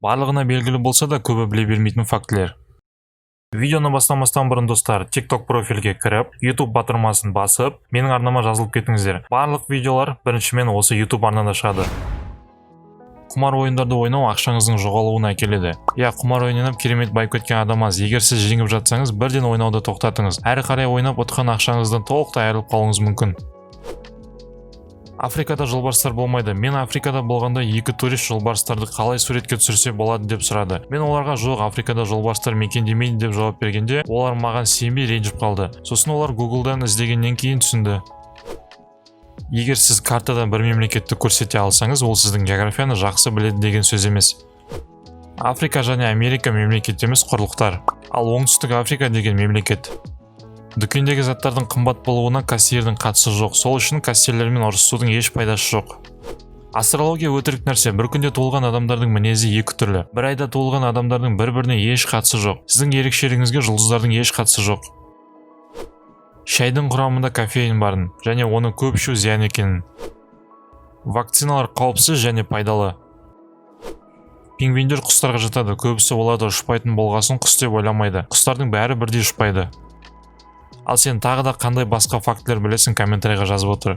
Барлығына белгілі болса да көбі біле бермейтін фактілер. Видеоны бастамастан бұрын достар, TikTok профильге кіріп, YouTube батырмасын басып, менің арнама жазылып кетіңіздер. Барлық видеолар біріншімен осы YouTube арнада шығады. Құмар ойындарды ойнау ақшаңыздың жоғалуына әкеледі. Құмар ойнап керемет байып кеткен адам аз. Егер сіз жеңіп жатсаңыз, бірден ойнауды тоқтатыңыз. Әрі қарай ойнап отқан ақшаңыздан толықтай айырылып қалуыңыз мүмкін. Африкада жолбарыстар болмайды. Мен Африкада болғанда екі турист жолбарыстарды қалай суретке түсірсе болады деп сұрады. Мен оларға жоқ, Африкада жолбарыстар мекендемейді деп жауап бергенде, олар маған сенбей ренжіп қалды. Сосын олар Google'дан іздегеннен кейін түсінді. Егер сіз картадан бір мемлекетті көрсете алсаңыз, ол сіздің географияны жақсы біледі деген сөз емес. Африка және Америка мемлекет емес құрлықтар, ал оңтүстік Африка деген мемлекет. Дүкендегі заттардың қымбат болуына кассирдің қатысы жоқ, сол үшін кассирлермен ұрысудың еш пайдасы жоқ. Астрология өтірік нәрсе, бір күнде туылған адамдардың мінезі екі түрлі. Бір айда туылған адамдардың бір-біріне еш қатысы жоқ. Сіздің ерекшелігіңізге жұлдыздардың еш қатысы жоқ. Шайдың құрамында кофеин барын, және оны көп ішу зиян екенін. Вакциналар қауіпсіз және пайдалы. Пингвиндер құстарға жатады, көбісі оларды ұшпайтын болғасын құс деп ойламайды. Құстардың бәрі бірдей ұшпайды. Ал сен тағы да қандай басқа фактілер білесің, комментарийға жазып отыр.